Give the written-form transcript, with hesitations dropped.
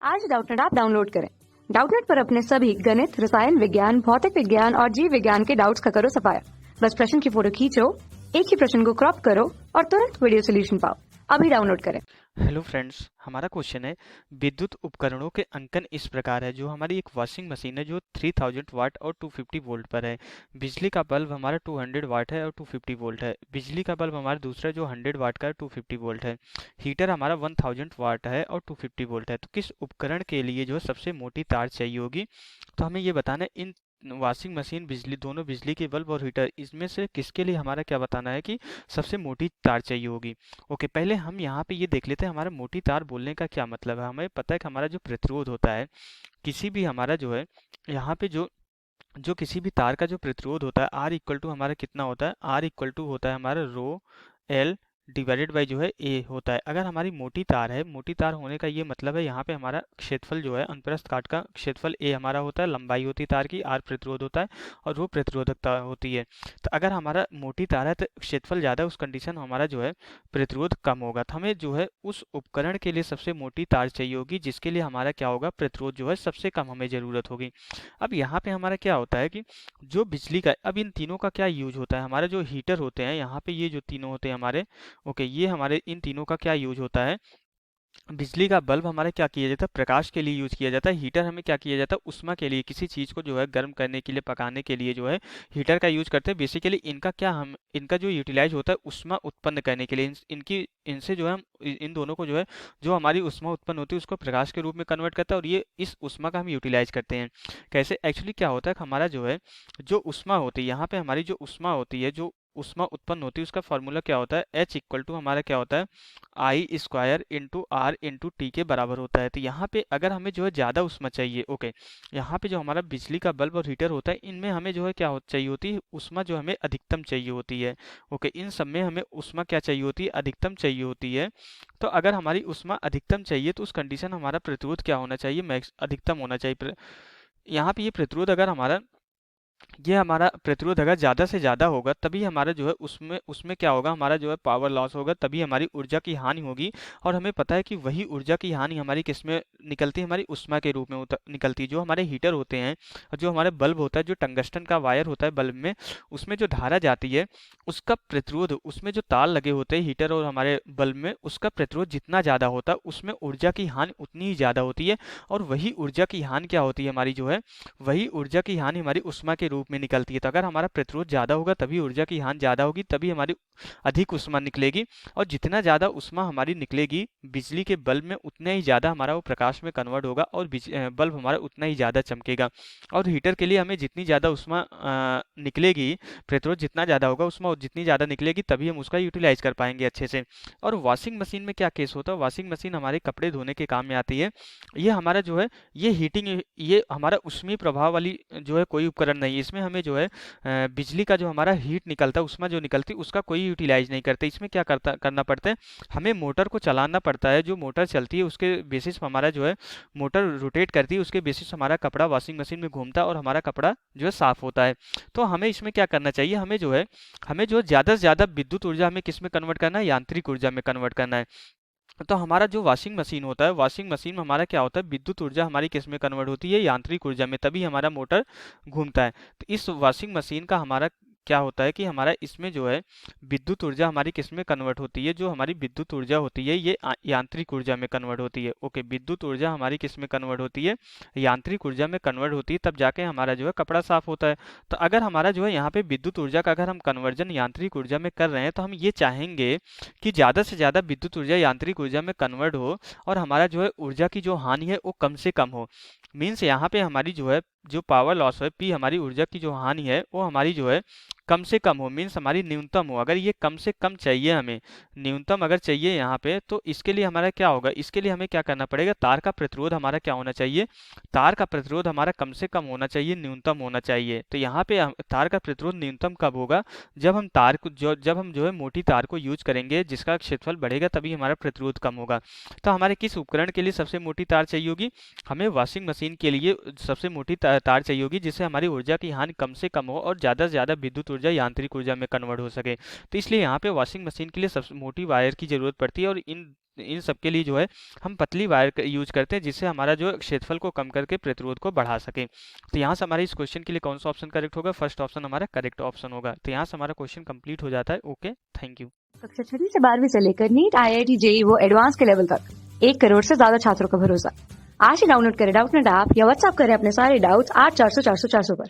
आज Doubtnut app download करें। Doubtnut पर अपने सभी गणित, रसायन विज्ञान, भौतिक विज्ञान और जीव विज्ञान के डाउट्स का करो सफाया। बस प्रश्न की फोटो खींचो, एक ही प्रश्न को क्रॉप करो और तुरंत वीडियो सोल्यूशन पाओ। अभी डाउनलोड करें। हेलो फ्रेंड्स, हमारा क्वेश्चन है विद्युत उपकरणों के अंकन इस प्रकार है। जो हमारी एक वॉशिंग मशीन है जो 3000 वाट और 250 वोल्ट पर है। बिजली का बल्ब हमारा 200 वाट है और 250 वोल्ट है। बिजली का बल्ब हमारा दूसरा जो 100 वाट का है 250 वोल्ट है। हीटर हमारा 1000 वाट है और 250 वोल्ट है। तो किस उपकरण के लिए जो है सबसे मोटी तार चाहिए होगी? तो हमें ये बताना है इन वॉशिंग मशीन, बिजली, दोनों बिजली के बल्ब और हीटर, इसमें से किसके लिए हमारा क्या बताना है कि सबसे मोटी तार चाहिए होगी। ओके, पहले हम यहाँ पे ये देख लेते हैं हमारा मोटी तार बोलने का क्या मतलब है। हमें पता है कि हमारा जो प्रतिरोध होता है किसी भी हमारा जो है यहाँ पे जो जो किसी भी तार का जो प्रतिरोध होता है आर इक्वल टू हमारा कितना होता है, आर इक्वल टू होता है हमारा रो एल डिवाइडेड बाई जो है ए होता है। अगर हमारी मोटी तार है, मोटी तार होने का ये मतलब है यहाँ पे हमारा क्षेत्रफल जो है अनुप्रस्थ काट का क्षेत्रफल ए हमारा होता है, लंबाई होती है तार की, आर प्रतिरोध होता है और रो प्रतिरोधकता होती है। तो अगर हमारा मोटी तार है तो क्षेत्रफल ज़्यादा है, उस कंडीशन में हमारा जो है प्रतिरोध कम होगा। तो हमें जो है उस उपकरण के लिए सबसे मोटी तार चाहिए होगी जिसके लिए हमारा क्या होगा, प्रतिरोध जो है सबसे कम हमें ज़रूरत होगी। अब यहाँ पे हमारा क्या होता है कि जो बिजली का, अब इन तीनों का क्या यूज होता है, हमारे जो हीटर होते हैं यहाँ पे, ये जो तीनों होते हैं हमारे, ओके, ये हमारे इन तीनों का क्या यूज होता है। बिजली का बल्ब हमारा क्या किया जाता है, प्रकाश के लिए यूज किया जाता है। हीटर हमें क्या किया जाता है, उष्मा के लिए, किसी चीज को जो है गर्म करने के लिए, पकाने के लिए जो है हीटर का यूज करते हैं। बेसिकली इनका क्या, हम इनका जो यूटिलाइज होता है उष्मा उत्पन्न करने के लिए, इनकी इनसे जो है हम इन दोनों को जो है, जो हमारी उष्मा उत्पन्न होती है उसको प्रकाश के रूप में कन्वर्ट करता है और ये इस उष्मा का हम यूटिलाइज करते हैं। कैसे, एक्चुअली क्या होता है कि हमारा जो है जो उष्मा होती है यहाँ पे, हमारी जो उष्मा होती है, जो उष्मा उत्पन्न होती है उसका फॉर्मूला क्या होता है, एच इक्वल टू हमारा क्या होता है, I square into R into T के बराबर होता है। तो यहाँ पे अगर हमें जो है ज़्यादा उष्मा चाहिए, ओके, यहाँ पे जो हमारा बिजली का बल्ब और हीटर होता है इनमें हमें जो है क्या चाहिए होती है, उष्मा जो हमें अधिकतम चाहिए होती है। ओके, इन सब में हमें उष्मा क्या चाहिए होती है, अधिकतम चाहिए होती है। तो अगर हमारी उष्मा अधिकतम चाहिए तो उस कंडीशन हमारा प्रतिरोध क्या होना चाहिए, मैक्स अधिकतम होना चाहिए। यहाँ पे ये प्रतिरोध अगर हमारा, ये हमारा प्रतिरोध अगर ज़्यादा से ज़्यादा होगा तभी हमारा जो है उसमें उसमें क्या होगा, हमारा जो है पावर लॉस होगा, तभी हमारी ऊर्जा की हानि होगी। और हमें पता है कि वही ऊर्जा की हानि हमारी किसमें निकलती है, हमारी उष्मा के रूप में निकलती है। जो हमारे हीटर होते हैं और जो हमारे बल्ब होता है, जो टंगस्टन का वायर होता है बल्ब में, उसमें जो धारा जाती है उसका प्रतिरोध, उसमें जो तार लगे होते हैं हीटर और हमारे बल्ब में, उसका प्रतिरोध जितना ज़्यादा होता है उसमें ऊर्जा की हानि उतनी ही ज़्यादा होती है। और वही ऊर्जा की हानि क्या होती है हमारी, जो है वही ऊर्जा की हानि हमारी उष्मा के रूप में निकलती है। तो अगर हमारा प्रतिरोध ज़्यादा होगा तभी ऊर्जा की हानि ज़्यादा होगी, तभी हमारी अधिक उष्मा निकलेगी। और जितना ज़्यादा उष्मा हमारी निकलेगी बिजली के बल्ब में, उतना ही ज़्यादा हमारा वो प्रकाश में कन्वर्ट होगा और बल्ब हमारा उतना ही ज़्यादा चमकेगा। और हीटर के लिए हमें जितनी ज़्यादा उष्मा निकलेगी, प्रतिरोध जितना ज़्यादा होगा, उष्मा जितनी ज़्यादा निकलेगी, तभी हम उसका यूटिलाइज कर पाएंगे अच्छे से। और वॉशिंग मशीन में क्या केस होता है, वॉशिंग मशीन हमारे कपड़े धोने के काम में आती है। ये हमारा जो है, ये हीटिंग, ये हमारा ऊष्मीय प्रभाव वाली जो है कोई उपकरण नहीं है। इसमें हमें जो है बिजली का जो हमारा हीट निकलता है, उष्मा जो निकलती है, उसका कोई यूटिलाइज नहीं करते। इसमें क्या करना पड़ता है, हमें मोटर को चलाना पड़ता है। जो मोटर चलती है उसके बेसिस पर हमारा जो है, मोटर रोटेट करती है, उसके बेसिस हमारा कपड़ा वॉशिंग मशीन में घूमता है और हमारा कपड़ा जो है साफ होता है। तो हमें इसमें क्या करना चाहिए, हमें जो ज़्यादा से ज़्यादा विद्युत ऊर्जा हमें किस में कन्वर्ट करना है, यांत्रिक ऊर्जा में कन्वर्ट करना है। तो हमारा जो वॉशिंग मशीन होता है, वॉशिंग मशीन में हमारा क्या होता है, विद्युत ऊर्जा हमारी किस में कन्वर्ट होती है, यांत्रिक ऊर्जा में, तभी हमारा मोटर घूमता है। तो इस वॉशिंग मशीन का हमारा क्या होता है कि हमारा इसमें जो है विद्युत ऊर्जा हमारी किस में कन्वर्ट होती है, जो हमारी विद्युत ऊर्जा होती है ये यांत्रिक ऊर्जा में कन्वर्ट होती है। ओके, विद्युत ऊर्जा हमारी किस में कन्वर्ट होती है, यांत्रिक ऊर्जा में कन्वर्ट होती है, तब जाके हमारा जो है कपड़ा साफ होता है। तो अगर हमारा जो है यहाँ पे विद्युत ऊर्जा का अगर हम कन्वर्जन यांत्रिक ऊर्जा में कर रहे हैं तो हम ये चाहेंगे कि ज़्यादा से ज़्यादा विद्युत ऊर्जा यांत्रिक ऊर्जा में कन्वर्ट हो और हमारा जो है ऊर्जा की जो हानि है वो कम से कम हो। मीन्स यहाँ पे हमारी जो है जो पावर लॉस है पी, हमारी ऊर्जा की जो हानि है वो हमारी जो है कम से कम हो, मीन्स हमारी न्यूनतम हो। अगर ये कम से कम चाहिए, हमें न्यूनतम अगर चाहिए यहाँ पे, तो इसके लिए हमारा क्या होगा, इसके लिए हमें क्या करना पड़ेगा, तार का प्रतिरोध हमारा क्या होना चाहिए, तार का प्रतिरोध हमारा कम से कम होना चाहिए, न्यूनतम होना चाहिए। तो यहाँ पे तार का प्रतिरोध न्यूनतम कब होगा, जब हम जो है मोटी तार को यूज करेंगे जिसका क्षेत्रफल बढ़ेगा, तभी हमारा प्रतिरोध कम होगा। तो हमारे किस उपकरण के लिए सबसे मोटी तार चाहिए होगी, हमें वॉशिंग मशीन के लिए सबसे मोटी तार चाहिए होगी जिससे हमारी ऊर्जा की हानि कम से कम हो और ज़्यादा से ज़्यादा विद्युत ऊर्जा यांत्रिक ऊर्जा में कन्वर्ट हो सके। तो इसलिए यहाँ पे वॉशिंग मशीन के लिए सबसे मोटी वायर की ज़रूरत पड़ती है। और इन इन सब के लिए जो है हम पतली वायर यूज करते हैं, जिससे हमारा जो क्षेत्रफल को कम करके प्रतिरोध को बढ़ा सके। तो यहाँ से हमारे इस क्वेश्चन के लिए कौन सा ऑप्शन करेक्ट होगा? फर्स्ट ऑप्शन हमारा करेक्ट ऑप्शन होगा। तो यहाँ से हमारा क्वेश्चन कंप्लीट हो जाता है। Okay, thank you. कक्षा 6 से 12वीं से लेकर नीट, IIT, JEE वो एडवांस के लेवल तक 1 करोड़ से ज्यादा छात्रों का भरोसा। आज ही डाउनलोड करें डाउटनेट ऐप या व्हाट्सएप करें अपने सारे डाउट्स 8400 400 400 पर।